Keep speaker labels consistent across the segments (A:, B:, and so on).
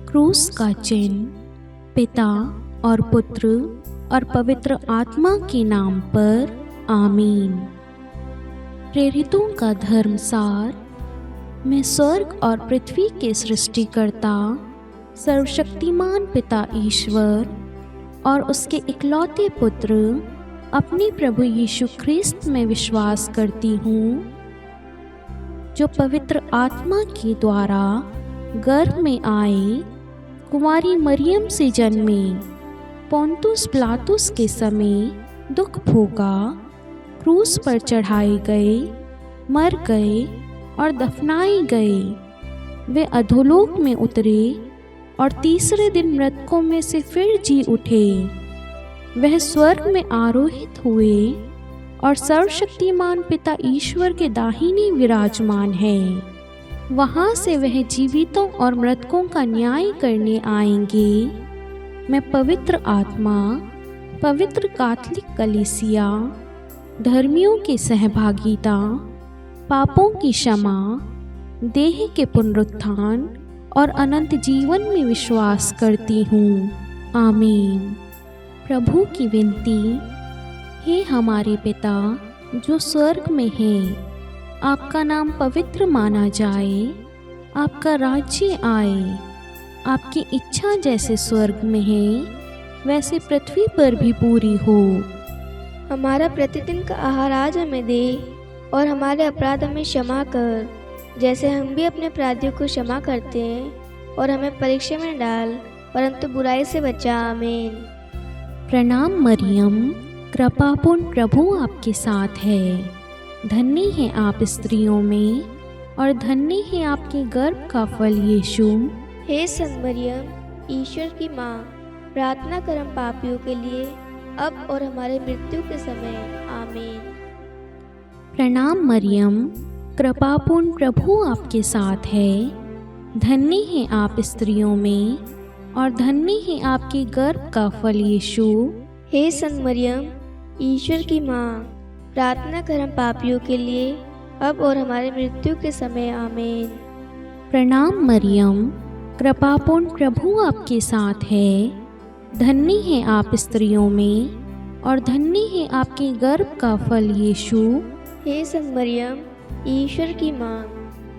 A: क्रूस का चिन्ह पिता और पुत्र और पवित्र आत्मा के नाम पर आमीन। प्रेरितों का धर्मसार। मैं स्वर्ग और पृथ्वी के सृष्टिकर्ता सर्वशक्तिमान पिता ईश्वर और उसके इकलौते पुत्र अपने प्रभु यीशु ख्रिस्त में विश्वास करती हूँ, जो पवित्र आत्मा के द्वारा गर्भ में आए, कुंवारी मरियम से जन्मे, पोंतुस पिलातुस के समय दुख भोगा, क्रूस पर चढ़ाए गए, मर गए और दफनाए गए। वे अधोलोक में उतरे और तीसरे दिन मृतकों में से फिर जी उठे। वह स्वर्ग में आरोहित हुए और सर्वशक्तिमान पिता ईश्वर के दाहिने विराजमान है। वहाँ से वह जीवितों और मृतकों का न्याय करने आएंगे। मैं पवित्र आत्मा, पवित्र कैथोलिक कलीसिया, धर्मियों की सहभागिता, पापों की क्षमा, देह के पुनरुत्थान और अनंत जीवन में विश्वास करती हूँ। आमीन। प्रभु की विनती। हे हमारे पिता जो स्वर्ग में है, आपका नाम पवित्र माना जाए, आपका राज्य आए, आपकी इच्छा जैसे स्वर्ग में है वैसे पृथ्वी पर भी पूरी हो।
B: हमारा प्रतिदिन का आहार आज हमें दे और हमारे अपराध हमें क्षमा कर, जैसे हम भी अपने अपराधियों को क्षमा करते हैं, और हमें परीक्षा में डाल परंतु बुराई से बचा। आमीन।
A: प्रणाम मरियम, कृपापूर्ण प्रभु आपके साथ है। धन्य है आप स्त्रियों में और धन्य है आपके गर्भ का फल यीशु।
B: हे संत मरियम, ईश्वर की माँ, प्रार्थना कर हम पापियों के लिए अब और हमारे मृत्यु के समय। आमीन।
A: प्रणाम मरियम, कृपापूर्ण प्रभु आपके साथ है। धन्य है आप स्त्रियों में और धन्य है आपके गर्भ का फल यीशु।
B: हे संत मरियम, ईश्वर की माँ, प्रार्थना कर हम पापियों के लिए अब और हमारे मृत्यु के समय। आमीन।
A: प्रणाम मरियम, कृपापूर्ण प्रभु आपके साथ है। धन्य है आप स्त्रियों में और धन्य है आपके गर्भ का फल यीशु।
B: हे संत मरियम, ईश्वर की माँ,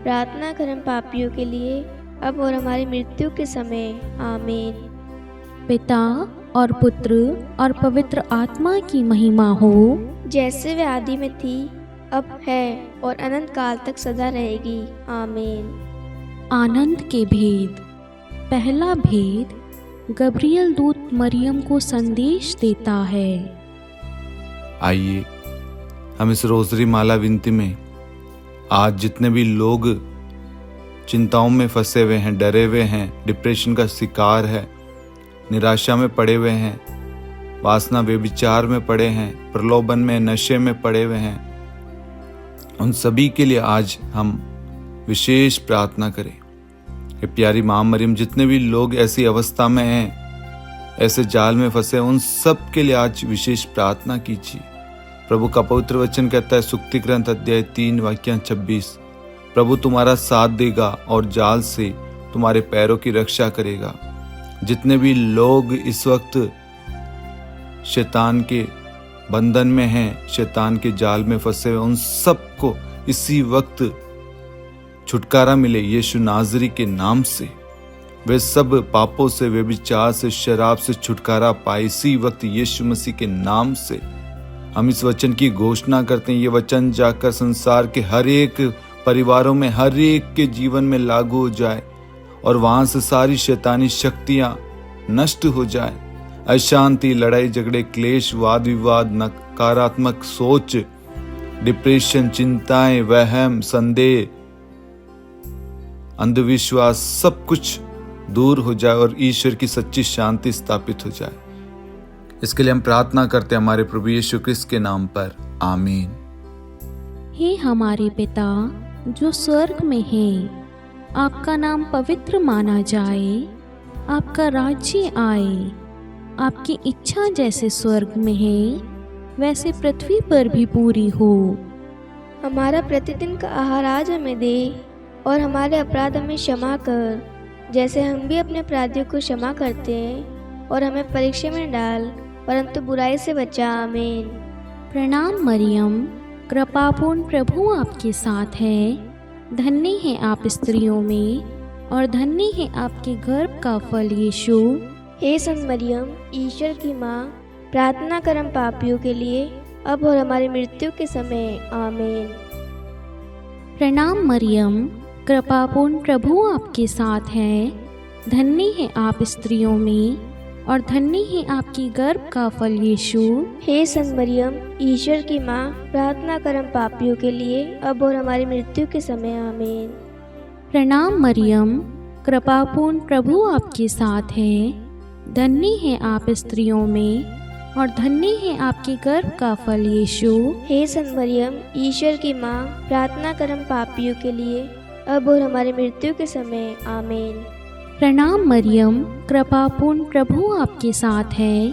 B: प्रार्थना कर हम पापियों के लिए अब और हमारी मृत्यु के समय। आमीन।
A: पिता और पुत्र और पवित्र आत्मा की महिमा हो,
B: जैसे वे आदि में थी, अब है और अनंत काल तक सदा रहेगी। आमीन।
A: आनंद के भेद। पहला भेद, गब्रियल दूत मरियम को संदेश देता है।
C: आइए हम इस रोजरी माला विनती में आज जितने भी लोग चिंताओं में फंसे हुए हैं, डरे हुए हैं, डिप्रेशन का शिकार है, निराशा में पड़े हुए हैं, वासना व्यभिचार में पड़े हैं, प्रलोभन में, नशे में पड़े हुए हैं, उन सभी के लिए आज हम विशेष प्रार्थना करें। ये प्यारी माँ मरियम, जितने भी लोग ऐसी अवस्था में हैं, ऐसे जाल में फंसे, उन सब के लिए आज विशेष प्रार्थना कीजिए। प्रभु का पवित्र वचन कहता है, सुक्ति ग्रंथ अध्याय 3 वाक्य 26, प्रभु तुम्हारा साथ देगा और जाल से तुम्हारे पैरों की रक्षा करेगा। जितने भी लोग इस वक्त शैतान के बंधन में हैं, शैतान के जाल में फंसे हुए, उन सबको इसी वक्त छुटकारा मिले यीशु नाज़री के नाम से। वे सब पापों से, व्यभिचार से, शराब से छुटकारा पाए इसी वक्त यीशु मसीह के नाम से। हम इस वचन की घोषणा करते हैं, ये वचन जाकर संसार के हर एक परिवारों में, हर एक के जीवन में लागू हो जाए और वहां से सारी शैतानी शक्तियां नष्ट हो जाए। अशांति, लड़ाई झगड़े, क्लेश, वाद विवाद, नकारात्मक सोच, डिप्रेशन, चिंताएं, वहम, संदेह, अंधविश्वास, सब कुछ दूर हो जाए और ईश्वर की सच्ची शांति स्थापित हो जाए। इसके लिए हम प्रार्थना करते हैं हमारे प्रभु यीशु क्रिस्त के नाम पर। आमीन।
A: हे हमारे पिता जो स्वर्ग में है, आपका नाम पवित्र माना जाए, आपका राज्य आए, आपकी इच्छा जैसे स्वर्ग में है वैसे पृथ्वी पर भी पूरी हो।
B: हमारा प्रतिदिन का आहार आज हमें दे और हमारे अपराध हमें क्षमा कर, जैसे हम भी अपने अपराधियों को क्षमा करते हैं, और हमें परीक्षा में न डाल, परंतु बुराई से बचा। आमीन।
A: प्रणाम मरियम, कृपापूर्ण प्रभु आपके साथ है। धन्य है आप स्त्रियों में और धन्य है आपके गर्भ का फल यीशु।
B: हे संत मरियम, ईश्वर की माँ, प्रार्थना कर हम पापियों के लिए, अब और हमारी मृत्यु के समय। आमीन।
A: प्रणाम मरियम, कृपापूर्ण प्रभु आपके साथ है। धन्य है आप स्त्रियों में और धन्य है आपकी गर्भ का फल यीशु।
B: हे संत मरियम, ईश्वर की माँ, प्रार्थना कर हम पापियों के लिए, अब और हमारी मृत्यु के समय। आमीन।
A: प्रणाम मरियम, कृपापूर्ण प्रभु आपके साथ है। धन्य है आप स्त्रियों में और धन्य है आपके गर्भ का फल यीशु।
B: हे संत मरियम, ईश्वर की माँ, प्रार्थना कर हम पापियों के लिए, अब और हमारी मृत्यु के समय। आमीन।
A: प्रणाम मरियम, कृपापूर्ण प्रभु आपके साथ है।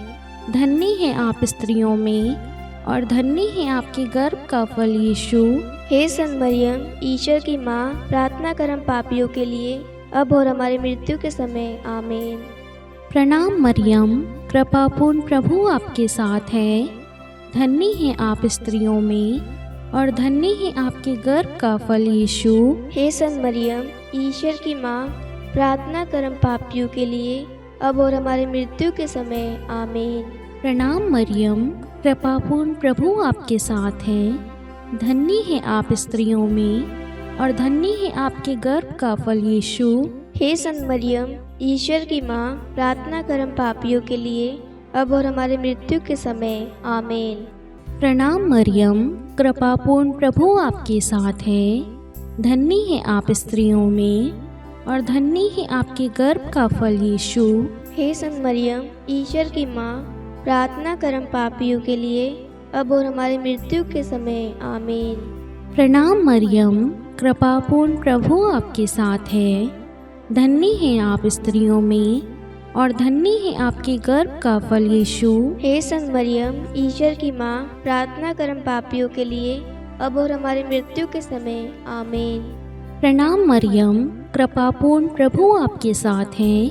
A: धन्य है आप स्त्रियों में और धन्य है आपके गर्भ का फल यीशु।
B: हे संत मरियम, ईश्वर की माँ, प्रार्थना कर हम पापियों के लिए, अब और हमारी मृत्यु के समय। आमीन।
A: प्रणाम मरियम, कृपापूर्ण प्रभु आपके साथ है। धन्य है आप स्त्रियों में और धन्य है आपके गर्भ का फल यीशु।
B: हे संत मरियम, ईश्वर की माँ, प्रार्थना कर हम पापियों के लिए, अब और हमारी मृत्यु के समय। आमीन।
A: प्रणाम मरियम, कृपापूर्ण प्रभु आपके साथ है। धन्य है आप स्त्रियों में और धन्य है आपके गर्भ का फल यीशु।
B: हे संत मरियम, ईश्वर की माँ, प्रार्थना कर हम पापियों के लिए, अब और हमारी मृत्यु के समय। आमीन।
A: प्रणाम मरियम, कृपापूर्ण प्रभु आपके साथ है। धन्य है आप स्त्रियों में और धन्य है आपके गर्भ का फल यीशु।
B: हे संत मरियम, ईश्वर की माँ, प्रार्थना कर हम पापियों के लिए, अब और हमारी मृत्यु के समय। आमीन।
A: प्रणाम मरियम, कृपापूर्ण प्रभु आपके साथ है। धन्य है आप स्त्रियों में और धन्य है आपके गर्भ का फल यीशु।
B: हे संत मरियम, ईश्वर की माँ, प्रार्थना कर हम पापियों के लिए, अब और हमारी मृत्यु के समय। आमीन।
A: प्रणाम मरियम, कृपापूर्ण प्रभु आपके साथ है।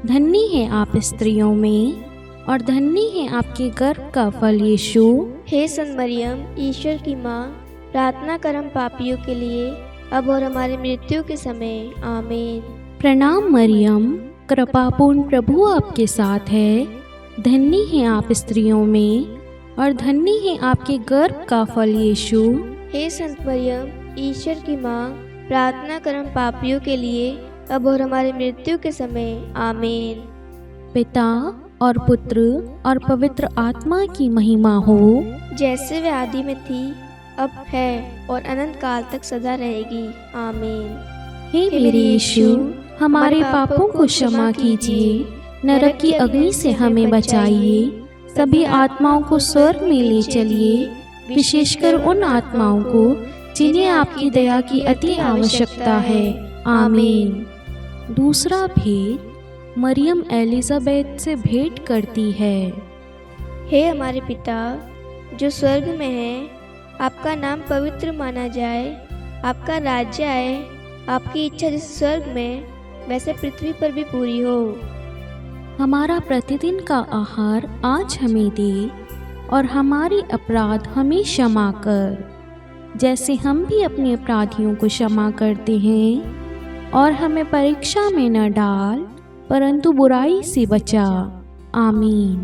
A: धन्य है आप स्त्रियों में और धन्य है आपके गर्भ का फल यीशु।
B: हे संत मरियम, ईश्वर की माँ, प्रार्थना कर हम पापियों के लिए, अब और हमारी मृत्यु के समय। आमीन।
A: प्रणाम मरियम, कृपापूर्ण प्रभु आपके साथ है। धन्य है आप स्त्रियों में और धन्य है आपके गर्भ का फल यीशु।
B: हे संत मरियम, ईश्वर की माँ, प्रार्थना कर हम पापियों के लिए, अब और हमारी मृत्यु के समय। आमीन।
A: पिता और पुत्र और पवित्र आत्मा की महिमा हो,
B: जैसे वे आदि में थी, अब है और अनंत काल तक सदा रहेगी। आमीन।
A: हे मेरे यीशु, हमारे पापों को क्षमा कीजिए, नरक की अग्नि से हमें बचाइए, सभी आत्माओं को स्वर्ग में ले चलिए, विशेषकर उन आत्माओं को जिन्हें आपकी दया की अति आवश्यकता है। आमीन। दूसरा भेद, मरियम एलिजाबेथ से भेंट करती है।
B: हे हमारे पिता जो स्वर्ग में है, आपका नाम पवित्र माना जाए, आपका राज्य आए, आपकी इच्छा जैसे स्वर्ग में वैसे पृथ्वी पर भी पूरी हो।
A: हमारा प्रतिदिन का आहार आज हमें दे और हमारे अपराध हमें क्षमा कर, जैसे हम भी अपने अपराधियों को क्षमा करते हैं, और हमें परीक्षा में न डाल परंतु बुराई से बचा। आमीन।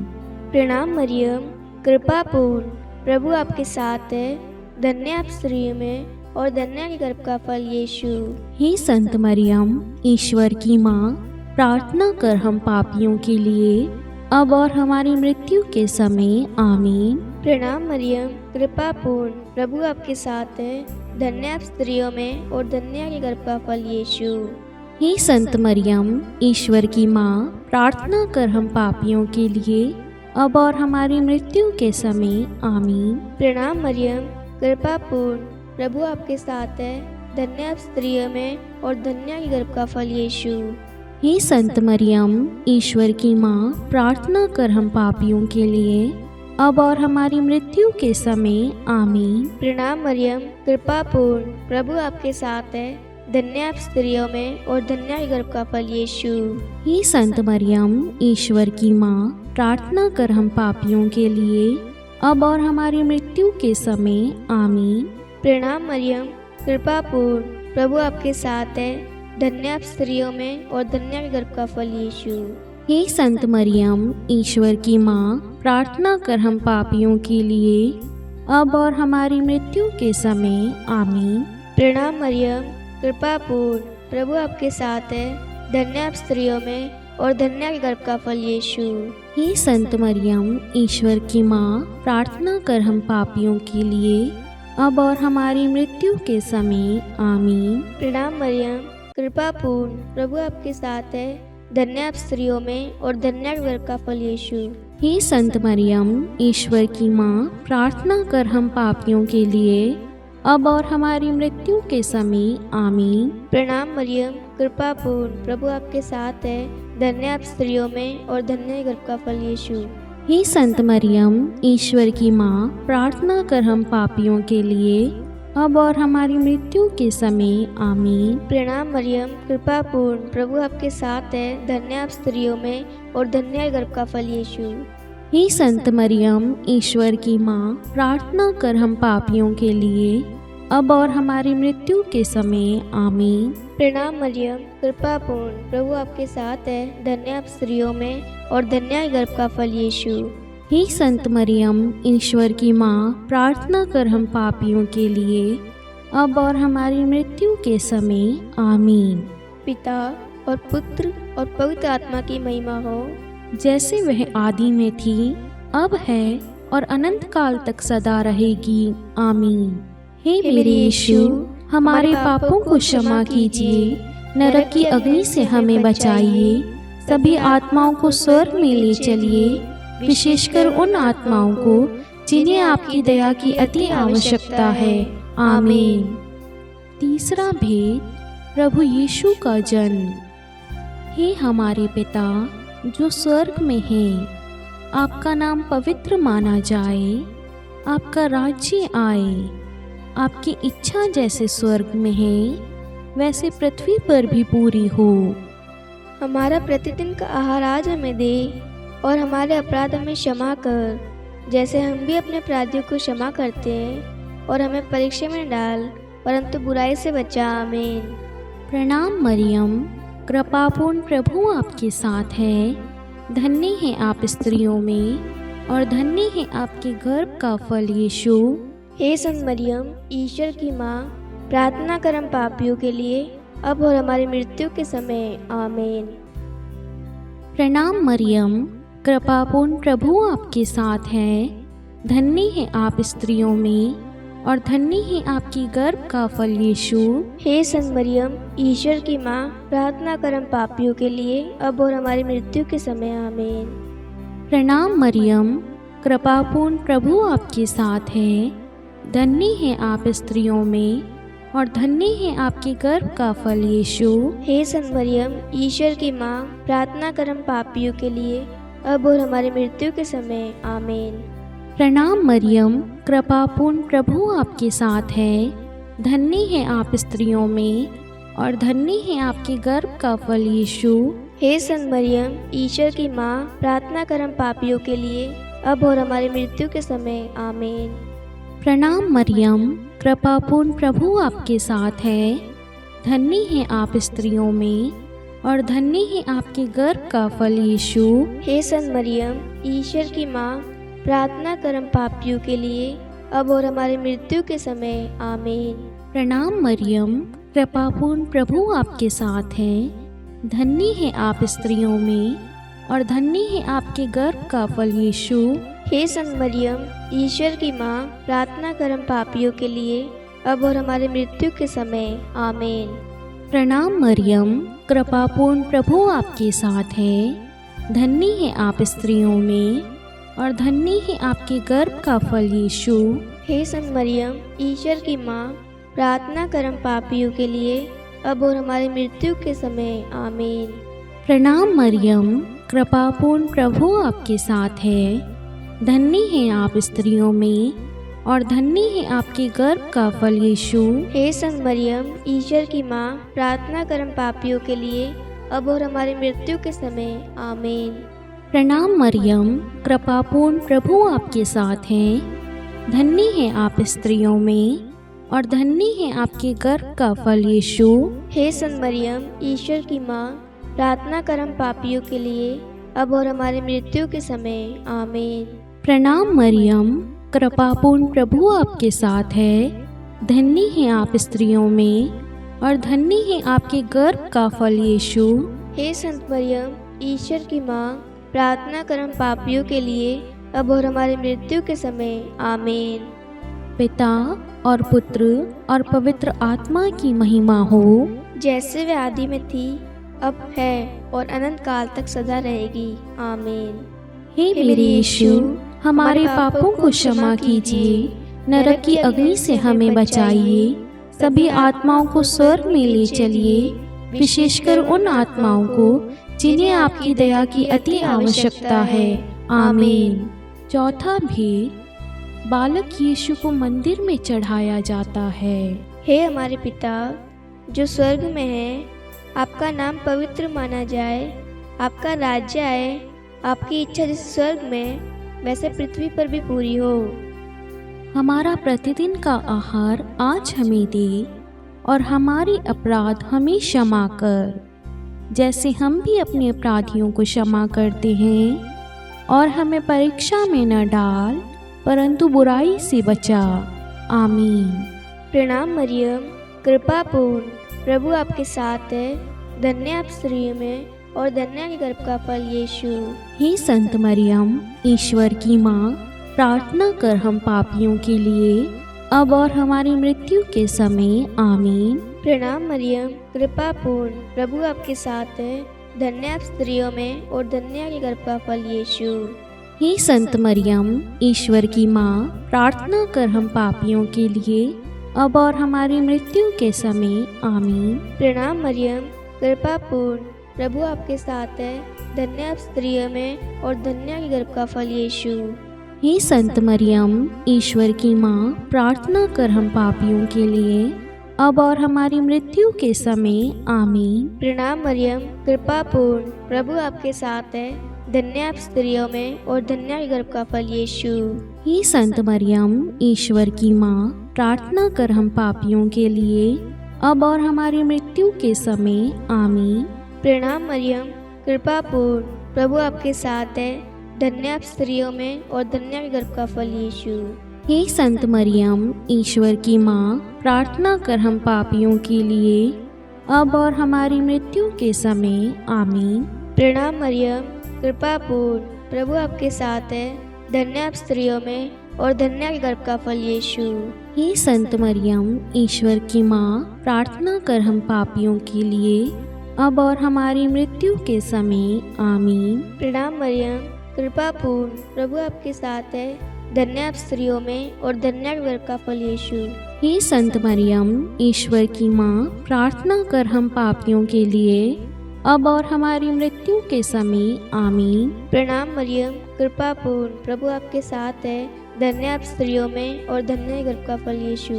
B: प्रणाम मरियम, कृपा पूर्ण, प्रभु आपके साथ है। धन्य आप स्त्रियों में और धन्य के गर्भ का फल यीशु।
A: हे संत मरियम, ईश्वर की माँ, प्रार्थना कर हम पापियों के लिए, अब और हमारी मृत्यु के समय। आमीन।
B: प्रणाम मरियम, कृपा पूर्ण, प्रभु आपके साथ है। धन्य आप स्त्रियों में और धन्य के गर्भ का फल यीशु।
A: हे संत मरियम, ईश्वर की माँ, प्रार्थना कर हम पापियों के लिए, अब और हमारी मृत्यु के समय। आमीन।
B: प्रणाम मरियम, कृपा पूर्ण, प्रभु आपके साथ है। धन्य आप स्त्रियों में और धन्य के गर्भ का फल यीशु।
A: हे संत मरियम, ईश्वर की माँ, प्रार्थना कर हम पापियों के लिए, अब और हमारी मृत्यु के समय। आमीन।
B: प्रणाम मरियम, कृपा पूर्ण, प्रभु आपके साथ है। धन्य आप स्त्रियों में और धन्य है गर्भ का फल यीशु।
A: हे संत मरियम, ईश्वर की माँ, प्रार्थना कर हम पापियों के लिए, अब और हमारी मृत्यु के समय। आमीन।
B: प्रणाम मरियम, कृपा पूर्ण, प्रभु आपके साथ है। धन्य आप स्त्रियों में और धन्य है गर्भ का फल यीशु।
A: हे संत मरियम, ईश्वर की माँ, प्रार्थना कर हम पापियों के लिए, अब और हमारी मृत्यु के समय। आमीन।
B: प्रणाम मरियम, कृपा पूर्ण, प्रभु आपके साथ है। धन्य आप स्त्रियों में और धन्य है गर्भ का फल यीशु।
A: हे संत मरियम, ईश्वर की माँ, प्रार्थना कर हम पापियों के लिए, अब और हमारी मृत्यु के समय। आमीन।
B: प्रणाम मरियम, कृपा पूर्ण, प्रभु आपके साथ है। धन्य आप स्त्रियों में और धन्य है गर्भ का फल यीशु।
A: हे संत मरियम, ईश्वर की माँ, प्रार्थना कर हम पापियों के लिए, अब और हमारी मृत्यु के समय। आमीन।
B: प्रणाम मरियम, कृपा पूर्ण, प्रभु आपके साथ है। धन्य आप स्त्रियों में और धन्य है गर्भ का फल यीशु।
A: हे संत मरियम, ईश्वर की माँ, प्रार्थना कर हम पापियों के लिए, अब और हमारी मृत्यु के समय। आमीन।
B: प्रणाम मरियम, कृपा पूर्ण, प्रभु आपके साथ है। धन्य आप स्त्रियों में और धन्य है गर्भ का फल यीशु।
A: हे संत मरियम, ईश्वर की माँ, प्रार्थना कर हम पापियों के लिए, अब और हमारी मृत्यु के समय। आमीन।
B: प्रणाम मरियम, कृपा पूर्ण, प्रभु आपके साथ है। धन्य आप स्त्रियों में और धन्य है गर्भ का फल यीशु।
A: हे संत मरियम, ईश्वर की माँ, प्रार्थना कर हम पापियों के लिए, अब और हमारी मृत्यु के समय। आमीन।
B: पिता और पुत्र और पवित्र आत्मा की महिमा हो,
A: जैसे वह आदि में थी, अब है और अनंत काल तक सदा रहेगी। आमीन। हे मेरे यीशु, हमारे पापों को क्षमा कीजिए, नरक की अग्नि से हमें बचाइए, सभी आत्माओं को स्वर्ग में ले चलिए, विशेषकर उन आत्माओं को जिन्हें आपकी दया की अति आवश्यकता है। आमीन। तीसरा भेद, प्रभु यीशु का जन्म। हे हमारे पिता जो स्वर्ग में है, आपका नाम पवित्र माना जाए, आपका राज्य आए, आपकी इच्छा जैसे स्वर्ग में है वैसे पृथ्वी पर भी पूरी हो।
B: हमारा प्रतिदिन का आहार आज हमें दे और हमारे अपराध हमें क्षमा कर, जैसे हम भी अपने अपराधियों को क्षमा करते हैं, और हमें परीक्षा में न डाल, परंतु बुराई से बचा। आमीन।
A: प्रणाम मरियम, कृपापूर्ण, प्रभु आपके साथ है। धन्य है आप स्त्रियों में और धन्य है आपके गर्भ का फल यीशु।
B: हे संत मरियम, ईश्वर की माँ, प्रार्थना कर हम पापियों के लिए, अब और हमारी मृत्यु के समय। आमीन।
A: प्रणाम मरियम, कृपापूर्ण, प्रभु आपके साथ है। धन्य है आप स्त्रियों में और धन्य है आपकी गर्भ का फल यीशु।
B: हे संत मरियम, ईश्वर की माँ, प्रार्थना कर हम पापियों के लिए, अब और हमारी मृत्यु के समय। आमीन।
A: प्रणाम मरियम, कृपापूर्ण, प्रभु आपके साथ है। धन्य है आप स्त्रियों में और धन्य है आपके गर्भ का फल यीशु।
B: हे संत मरियम, ईश्वर की माँ, प्रार्थना कर हम पापियों के लिए, अब और हमारी मृत्यु के समय। आमीन।
A: प्रणाम मरियम, कृपापूर्ण, प्रभु आपके साथ है। धन्य है आप स्त्रियों में और धन्य है आपके गर्भ का फल यीशु।
B: हे संत मरियम, ईश्वर की माँ, प्रार्थना कर हम पापियों के लिए, अब और हमारी मृत्यु के समय। आमीन।
A: प्रणाम मरियम, कृपापूर्ण, प्रभु आपके साथ है। धन्य है आप स्त्रियों में और धन्य है आपके गर्भ का फल यीशु।
B: हे संत मरियम, ईश्वर की माँ, प्रार्थना कर हम पापियों के लिए, अब और हमारी मृत्यु के समय। आमीन।
A: प्रणाम मरियम, कृपापूर्ण, प्रभु आपके साथ है। धन्य है आप स्त्रियों में और धन्य है आपके गर्भ का फल यीशु।
B: हे संत मरियम, ईश्वर की माँ, प्रार्थना कर हम पापियों के लिए, अब और हमारे मृत्यु के समय। आमीन।
A: प्रणाम मरियम, कृपापूर्ण, प्रभु आपके साथ है। धन्य है आप स्त्रियों में और धन्य है आपके गर्भ का फल यीशु।
B: हे संत मरियम, ईश्वर की माँ, प्रार्थना कर हम पापियों के लिए, अब और हमारी मृत्यु के समय। आमीन।
A: प्रणाम मरियम, कृपापूर्ण, प्रभु आपके साथ है। धन्य है आप स्त्रियों में और धन्य है आपके गर्भ का फल यीशु।
B: हे संत मरियम, ईश्वर की माँ, प्रार्थना कर हम पापियों के लिए, अब और हमारी मृत्यु के समय। आमीन।
A: प्रणाम मरियम, कृपापूर्ण प्रभु आपके साथ हैं। धन्य है आप स्त्रियों में और धन्य है आपके गर्भ का फल यीशु।
B: हे संत मरियम, ईश्वर की माँ, प्रार्थना कर हम पापियों के लिए, अब और हमारी मृत्यु के समय। आमीन।
A: प्रणाम मरियम, कृपापूर्ण प्रभु आपके साथ है। धन्य है आप स्त्रियों में और धन्य है आपके गर्भ का फल यीशु।
B: हे संत मरियम, ईश्वर की माँ, प्रार्थना कर हम पापियों के लिए, अब और हमारी मृत्यु के समय। आमीन।
A: पिता और पुत्र और पवित्र आत्मा की महिमा हो,
B: जैसे वे आदि में थी, अब है और अनंत काल तक सदा रहेगी। आमीन।
A: हे मेरे यीशु, हमारे पापों को क्षमा कीजिए, नरक की अग्नि से हमें बचाइए, सभी आत्माओं को स्वर्ग में ले चलिए, विशेषकर उन आत्माओं को जिन्हें आपकी दया की अति आवश्यकता है। आमीन। चौथा भेद, बालक यीशु को मंदिर में चढ़ाया जाता है।
B: हे हमारे पिता जो स्वर्ग में है, आपका नाम पवित्र माना जाए, आपका राज्य आए, आपकी इच्छा जैसे स्वर्ग में वैसे पृथ्वी पर भी पूरी हो।
A: हमारा प्रतिदिन का आहार आज हमें दे और हमारी अपराध हमें क्षमा कर, जैसे हम भी अपने अपराधियों को क्षमा करते हैं, और हमें परीक्षा में न डाल परंतु बुराई से बचा। आमीन।
B: प्रणाम मरियम, कृपापूर्ण प्रभु आपके साथ है, धन्य आप स्त्रियों में और धन्य के गर्भ का फल यीशु।
A: हे संत मरियम, ईश्वर की माँ, प्रार्थना कर हम पापियों के लिए, अब और हमारी मृत्यु के समय। आमीन।
B: प्रणाम मरियम, कृपापूर्ण प्रभु आपके साथ है, धन्य आप स्त्रियों में और धन्य के गर्भ का फल यीशु।
A: हे संत मरियम, ईश्वर की माँ, प्रार्थना कर हम पापियों के लिए, अब और हमारी मृत्यु के समय। आमीन।
B: प्रणाम मरियम, कृपापूर्ण प्रभु आपके साथ है, धन्य आप स्त्रियों में और धन्य के गर्भ का फल यीशु।
A: हे संत मरियम, ईश्वर की माँ, प्रार्थना कर हम पापियों के लिए, अब और हमारी मृत्यु के समय। आमीन।
B: प्रणाम मरियम, कृपापूर्ण प्रभु आपके साथ है, धन्य आप स्त्रियों में और धन्य के गर्भ का फल यीशु।
A: हे संत मरियम, ईश्वर की माँ, प्रार्थना कर हम पापियों के लिए, अब और हमारी मृत्यु के समय। आमीन।
B: प्रणाम मरियम, कृपापूर्ण प्रभु आपके साथ है, धन्य आप स्त्रियों में और धन्य के गर्भ का फल यीशु।
A: हे संत मरियम, ईश्वर की माँ, प्रार्थना कर हम पापियों के लिए, अब और हमारी मृत्यु के समय। आमीन।
B: प्रणाम मरियम, कृपापूर्ण प्रभु आपके साथ है, धन्य आप स्त्रियों में और धन्य के गर्भ का फल यीशु।
A: हे संत मरियम, ईश्वर की माँ, प्रार्थना कर हम पापियों के लिए, अब और हमारी मृत्यु के समय। आमीन।
B: प्रणाम मरियम, कृपापूर्ण प्रभु आपके साथ है, धन्य आप स्त्रियों में और धन्य के गर्भ का फल यीशु।
A: हे संत मरियम, ईश्वर की माँ, प्रार्थना कर हम पापियों के लिए, अब और हमारी मृत्यु के समय। आमीन।
B: प्रणाम मरियम, कृपापूर्ण प्रभु आपके साथ है, धन्य आप स्त्रियों में और धन्य गर्भ का फल यीशु।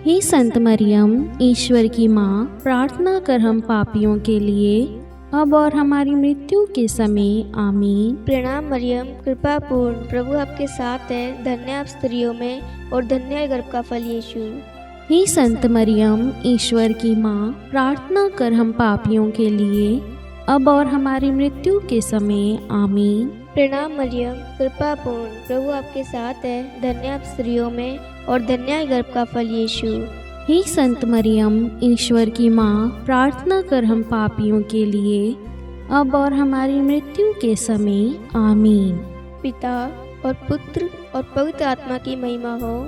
A: हे संत मरियम, ईश्वर की माँ, प्रार्थना कर हम पापियों के लिए, अब और हमारी मृत्यु के समय। आमीन।
B: प्रणाम मरियम, कृपापूर्ण प्रभु आपके साथ है, धन्य आप स्त्रियों में और धन्य गर्भ का फल यीशु।
A: हे संत मरियम, ईश्वर की माँ, प्रार्थना कर हम पापियों के लिए, अब और हमारी मृत्यु के समय। आमीन।
B: प्रणाम मरियम, कृपापूर्ण प्रभु आपके साथ है, धन्य आप स्त्रियों में और धन्य गर्भ का फल यीशु।
A: हे संत मरियम, ईश्वर की माँ, प्रार्थना कर हम पापियों के लिए, अब और हमारी मृत्यु के समय। आमीन।
B: पिता और पुत्र और पवित्र आत्मा की महिमा हो,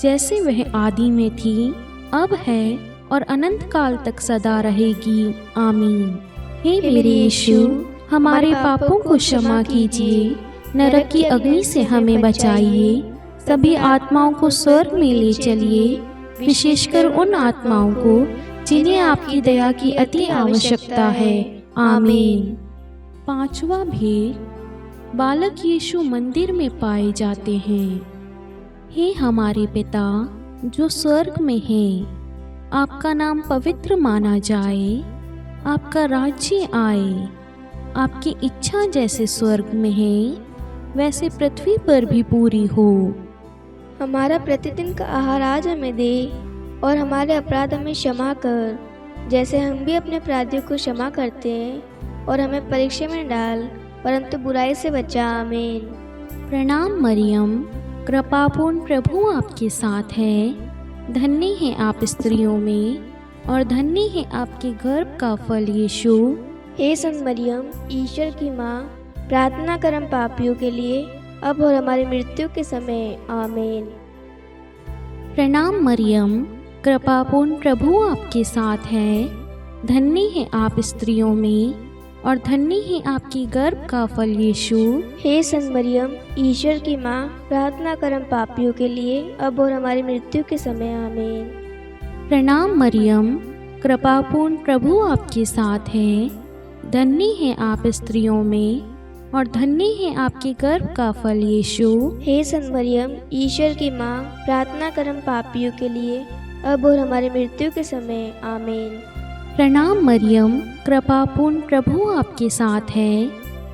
A: जैसे वह आदि में थी, अब है और अनंत काल तक सदा रहेगी। आमीन। हे मेरे यीशु, हमारे पापों को क्षमा कीजिए, नरक की अग्नि से हमें बचाइए, सभी आत्माओं को स्वर्ग में ले चलिए, विशेषकर उन आत्माओं को जिन्हें आपकी दया की अति आवश्यकता है। आमीन। पांचवा भेद, बालक यीशु मंदिर में पाए जाते हैं। हे हमारे पिता जो स्वर्ग में है, आपका नाम पवित्र माना जाए, आपका राज्य आए, आपकी इच्छा जैसे स्वर्ग में है वैसे पृथ्वी पर भी पूरी हो।
B: हमारा प्रतिदिन का आहार आज हमें दे और हमारे अपराध हमें क्षमा कर, जैसे हम भी अपने अपराधियों को क्षमा करते हैं, और हमें परीक्षा में न डाल परंतु बुराई से बचा। आमीन।
A: प्रणाम मरियम, कृपापूर्ण प्रभु आपके साथ है, धन्य है आप स्त्रियों में और धन्य है आपके गर्भ का फल यीशु।
B: हे संत मरियम, ईश्वर की माँ, प्रार्थना कर हम पापियों के लिए अब और हमारी मृत्यु के समय। आमीन।
A: प्रणाम मरियम, कृपापूर्ण प्रभु आपके साथ है, धन्य है आप स्त्रियों में और धन्य है आपकी गर्भ का फल यीशु।
B: हे संत मरियम, ईश्वर की माँ, प्रार्थना कर हम पापियों के लिए अब और हमारी मृत्यु के समय। आमीन।
A: प्रणाम मरियम, कृपापूर्ण प्रभु आपके साथ है, धन्य है आप स्त्रियों में और धन्य है आपके गर्भ का फल यीशु।
B: हे संत मरियम, ईश्वर की माँ, प्रार्थना कर हम पापियों के लिए अब और हमारी मृत्यु के समय। आमीन।
A: प्रणाम मरियम, कृपापूर्ण प्रभु आपके साथ है,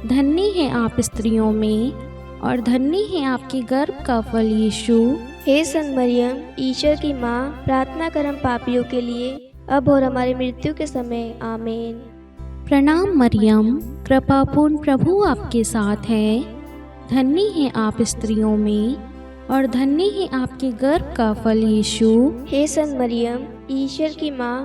A: धन्य है आप स्त्रियों में और धन्य है आपके गर्भ का फल यीशु।
B: हे संत मरियम, ईश्वर की माँ, प्रार्थना कर हम पापियों के लिए अब और हमारी मृत्यु के समय। आमीन।
A: प्रणाम मरियम, कृपापूर्ण प्रभु आपके साथ है, धन्य है आप स्त्रियों में और धन्य है आपके गर्भ का फल यीशु।
B: हे संत मरियम, ईश्वर की माँ,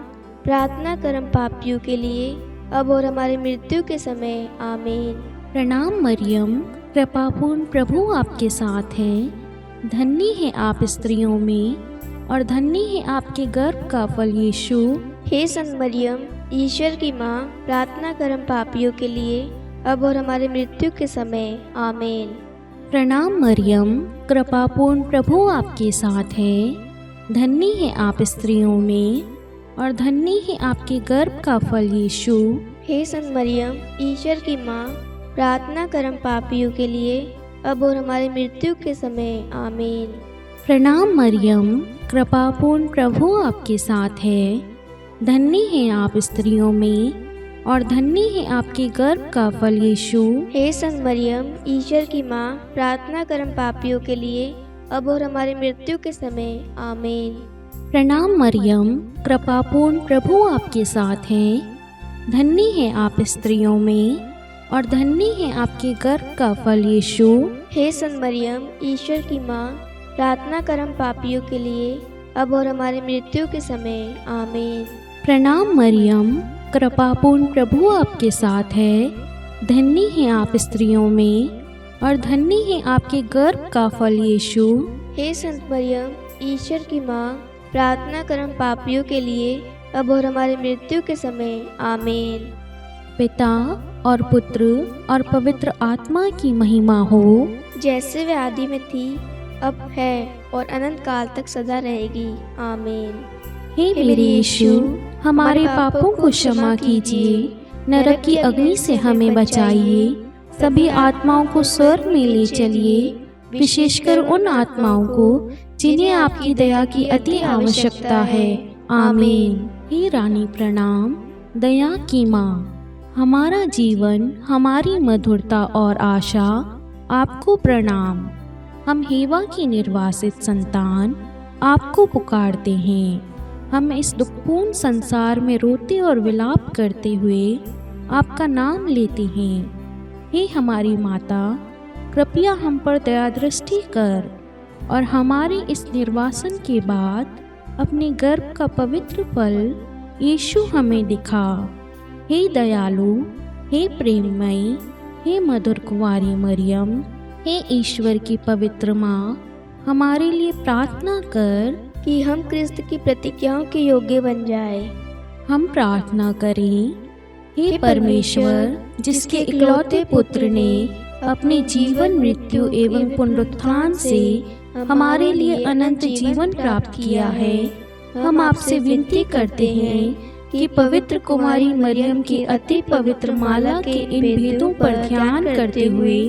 B: प्रार्थना कर हम पापियों के लिए अब और हमारी मृत्यु के समय। आमीन।
A: प्रणाम मरियम, कृपापूर्ण प्रभु आपके साथ है, धन्य है आप स्त्रियों में और धन्य है आपके गर्भ का फल यीशु।
B: हे संत मरियम, ईश्वर की माँ, प्रार्थना कर हम पापियों के लिए अब और हमारी मृत्यु के समय। आमीन।
A: प्रणाम मरियम, कृपापूर्ण प्रभु आपके साथ है, धन्य है आप स्त्रियों में और धन्य है आपके गर्भ का फल यीशु।
B: हे संत मरियम, ईश्वर की माँ, प्रार्थना कर हम पापियों के लिए अब और हमारी मृत्यु के समय। आमीन।
A: प्रणाम मरियम, कृपापूर्ण प्रभु आपके साथ है, धन्य है आप स्त्रियों में और धन्य है आपके गर्भ का फल यीशु।
B: हे संत मरियम, ईश्वर की माँ, प्रार्थना कर हम पापियों के लिए अब और हमारी मृत्यु के समय। आमीन।
A: प्रणाम मरियम, कृपापूर्ण प्रभु आपके साथ है, धन्य है आप स्त्रियों में और धन्य है आपके गर्भ का फल यीशु।
B: हे संत मरियम, ईश्वर की माँ, प्रार्थना कर हम पापियों के लिए अब और हमारी मृत्यु के समय। आमीन।
A: प्रणाम मरियम, कृपापूर्ण प्रभु आपके साथ है, धन्य है आप स्त्रियों में और धन्य है आपके गर्भ का फल यीशु।
B: हे संत मरियम, ईश्वर की माँ, प्रार्थना कर हम पापियों के लिए अब और हमारी मृत्यु के समय। आमीन।
A: पिता और पुत्र और पवित्र आत्मा की महिमा हो,
B: जैसे वे आदि में थी, अब है और अनंत काल तक सदा रहेगी। आमीन।
A: हे मेरे यीशु, हमारे पापों को क्षमा कीजिए, नरक की अग्नि से हमें बचाइए, सभी आत्माओं को स्वर्ग में ले चलिए, विशेषकर उन आत्माओं को जिन्हें आपकी दया की अति आवश्यकता है। आमीन। हे रानी प्रणाम, दया की माँ, हमारा जीवन, हमारी मधुरता और आशा, आपको प्रणाम। हम हेवा की निर्वासित संतान आपको पुकारते हैं। हम इस दुखपूर्ण संसार में रोते और विलाप करते हुए आपका नाम लेते हैं। हे हमारी माता, कृपया हम पर दया दृष्टि कर और हमारे इस निर्वासन के बाद अपने गर्भ का पवित्र फल यीशु हमें दिखा। हे दयालु, हे प्रेममयी, हे मधुर कुंवारी मरियम, हे ईश्वर की पवित्र माँ, हमारे लिए प्रार्थना कर
B: कि हम क्रिस्त की प्रतिज्ञाओं के योग्य बन जाए।
A: हम प्रार्थना करें। हे परमेश्वर, जिसके इकलौते पुत्र ने अपने जीवन, मृत्यु एवं पुनरुत्थान से हमारे लिए अनंत जीवन प्राप्त किया है, हम आपसे विनती करते हैं कि पवित्र कुमारी मरियम की अति पवित्र माला के इन भेदों पर ध्यान करते हुए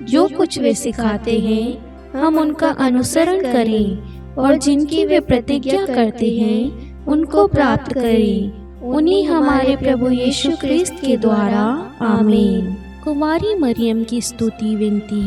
A: जो कुछ वे सिखाते हैं, हम उनका अनुसरण करें और जिनकी वे प्रतिज्ञा करते हैं उनको प्राप्त करें। उन्हीं हमारे प्रभु यीशु क्रिस्त के द्वारा, आमीन। कुंवारी मरियम की स्तुति विनती।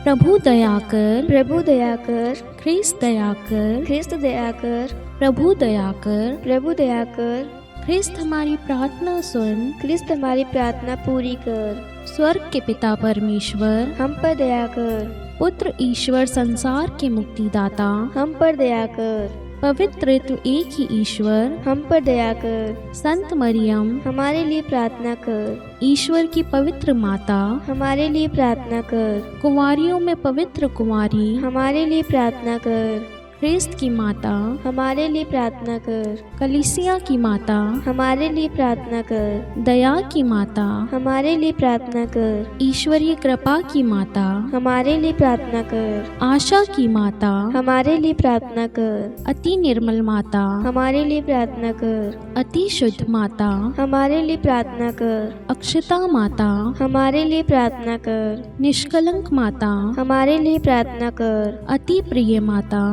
A: प्रभु दया कर,
B: प्रभु दया कर,
A: ख्रिस्त दया कर,
B: ख्रिस्त दया कर,
A: प्रभु दया कर,
B: प्रभु दया कर,
A: ख्रिस्त हमारी प्रार्थना सुन,
B: ख्रिस्त हमारी प्रार्थना पूरी कर।
A: स्वर्ग के पिता परमेश्वर,
B: हम पर दया कर,
A: पुत्र ईश्वर संसार के मुक्तिदाता,
B: हम पर दया कर,
A: पवित्र त्रित्व एक ही ईश्वर,
B: हम पर दया कर।
A: संत मरियम,
B: हमारे लिए प्रार्थना कर,
A: ईश्वर की पवित्र माता,
B: हमारे लिए प्रार्थना कर,
A: कुंवारियों में पवित्र कुंवारी,
B: हमारे लिए प्रार्थना कर,
A: ख्रिस्त की माता,
B: हमारे लिए प्रार्थना कर,
A: कलीसिया की माता,
B: हमारे लिए प्रार्थना कर,
A: दया की माता,
B: हमारे लिए प्रार्थना कर,
A: ईश्वरीय कृपा की माता,
B: हमारे लिए प्रार्थना कर,
A: आशा की माता,
B: हमारे लिए प्रार्थना कर,
A: अति निर्मल माता,
B: हमारे लिए प्रार्थना कर,
A: अति शुद्ध माता,
B: हमारे लिए प्रार्थना कर,
A: अक्षता माता,
B: हमारे लिए प्रार्थना कर,
A: निष्कलंक माता,
B: हमारे लिए प्रार्थना कर,
A: अति प्रिय माता,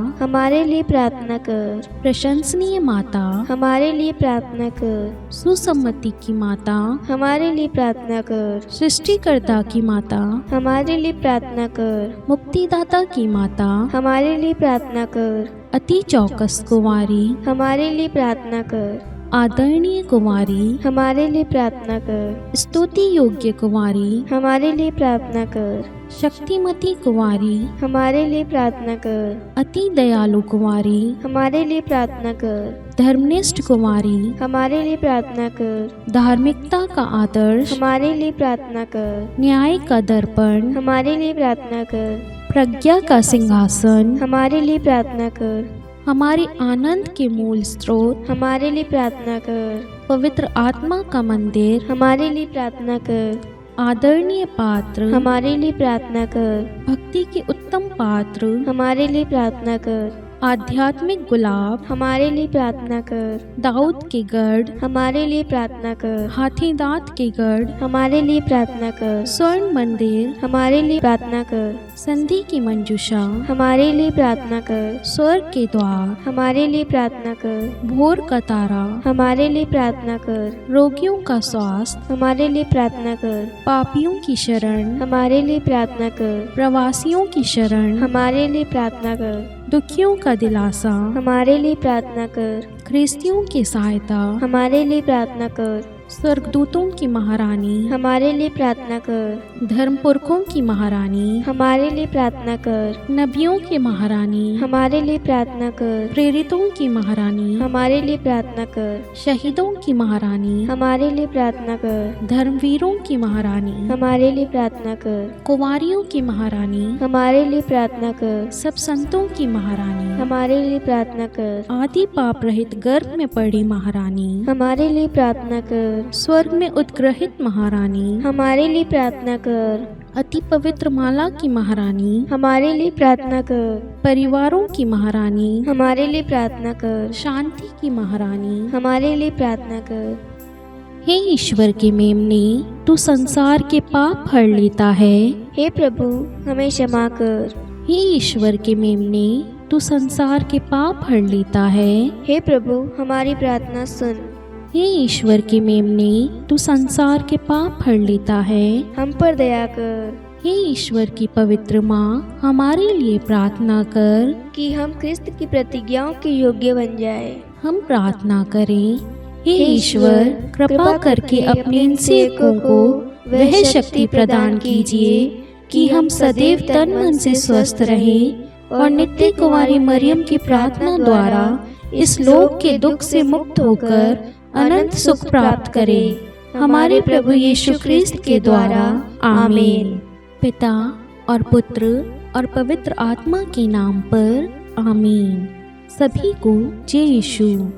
B: हमारे लिए प्रार्थना कर,
A: प्रशंसनीय माता,
B: हमारे लिए प्रार्थना कर,
A: सुसम्मति की माता,
B: हमारे लिए प्रार्थना कर,
A: सृष्टिकर्ता की माता,
B: हमारे लिए प्रार्थना कर,
A: मुक्तिदाता की माता,
B: हमारे लिए प्रार्थना कर,
A: अति चौकस कुंवारी,
B: हमारे लिए प्रार्थना कर,
A: आदरणीय कुंवारी,
B: हमारे लिए प्रार्थना कर,
A: स्तुति योग्य कुंवारी,
B: हमारे लिए प्रार्थना कर,
A: शक्तिमती कुंवारी,
B: हमारे लिए प्रार्थना कर,
A: अति दयालु कुंवारी,
B: हमारे लिए प्रार्थना कर,
A: धर्मनिष्ठ कुंवारी,
B: हमारे लिए प्रार्थना कर,
A: धार्मिकता का आदर्श,
B: हमारे लिए प्रार्थना कर,
A: न्याय का दर्पण,
B: हमारे लिए प्रार्थना कर,
A: प्रज्ञा का सिंहासन,
B: हमारे लिए प्रार्थना कर,
A: हमारे आनंद के मूल स्रोत,
B: हमारे लिए प्रार्थना कर,
A: पवित्र आत्मा का मंदिर,
B: हमारे लिए प्रार्थना कर,
A: आदरणीय पात्र,
B: हमारे लिए प्रार्थना कर,
A: भक्ति के उत्तम पात्र,
B: हमारे लिए प्रार्थना कर,
A: आध्यात्मिक गुलाब,
B: हमारे लिए प्रार्थना कर,
A: दाऊद के गढ़,
B: हमारे लिए प्रार्थना कर,
A: हाथी दांत के गढ़,
B: हमारे लिए प्रार्थना कर,
A: स्वर्ण मंदिर,
B: हमारे लिए प्रार्थना कर,
A: संधि की मंजूषा,
B: हमारे लिए प्रार्थना कर,
A: स्वर्ग के द्वार,
B: हमारे लिए प्रार्थना कर,
A: भोर का तारा,
B: हमारे लिए प्रार्थना कर,
A: रोगियों का स्वास्थ्य,
B: हमारे लिए प्रार्थना कर,
A: पापियों की शरण,
B: हमारे लिए प्रार्थना कर,
A: प्रवासियों की शरण,
B: हमारे लिए प्रार्थना कर,
A: दुखियों का दिलासा,
B: हमारे लिए प्रार्थना कर,
A: ख्रिस्तियों की सहायता,
B: हमारे लिए प्रार्थना कर,
A: स्वर्गदूतों की महारानी,
B: हमारे लिए प्रार्थना कर,
A: धर्मपुरखों की महारानी,
B: हमारे लिए प्रार्थना कर,
A: नबियों की महारानी,
B: हमारे लिए प्रार्थना कर,
A: प्रेरितों की महारानी,
B: हमारे लिए प्रार्थना कर,
A: शहीदों की महारानी,
B: हमारे लिए प्रार्थना कर,
A: धर्मवीरों की महारानी,
B: हमारे लिए प्रार्थना कर,
A: कुंवारियों की महारानी,
B: हमारे लिए प्रार्थना कर,
A: सब संतों की महारानी,
B: हमारे लिए प्रार्थना कर,
A: आदि पाप रहित गर्भ में पड़ी महारानी,
B: हमारे लिए प्रार्थना कर,
A: स्वर्ग में उत्ग्रहित महारानी,
B: हमारे लिए प्रार्थना कर,
A: अति पवित्र माला की महारानी,
B: हमारे लिए प्रार्थना कर,
A: परिवारों की महारानी,
B: हमारे लिए प्रार्थना कर,
A: शांति की महारानी,
B: हमारे लिए प्रार्थना कर।
A: हे ईश्वर के मेमने, तू संसार के पाप हर लेता है।
B: हे प्रभु, हमें क्षमा कर।
A: हे ईश्वर के मेमने, तू संसार के पाप हर लेता है।
B: हे प्रभु, हमारी प्रार्थना सुन।
A: हे ईश्वर के मेमने, तू संसार के पाप हर लेता है।
B: हम पर दया कर।
A: हे ईश्वर की पवित्र माँ, हमारे लिए प्रार्थना कर
B: कि हम क्रिस्त की प्रतिज्ञाओं के योग्य बन जाए।
A: हम प्रार्थना करें। हे ईश्वर, कृपा करके अपने इन सेवकों को वह शक्ति प्रदान कीजिए कि हम सदैव तन मन से स्वस्थ रहें और नित्य कुंवारी मरियम की प्रार्थना द्वारा इस लोक के दुख से मुक्त होकर अनंत सुख प्राप्त करें। हमारे प्रभु यीशु क्रिस्त के द्वारा, आमीन। पिता और पुत्र और पवित्र आत्मा के नाम पर, आमीन। सभी को जय यीशु।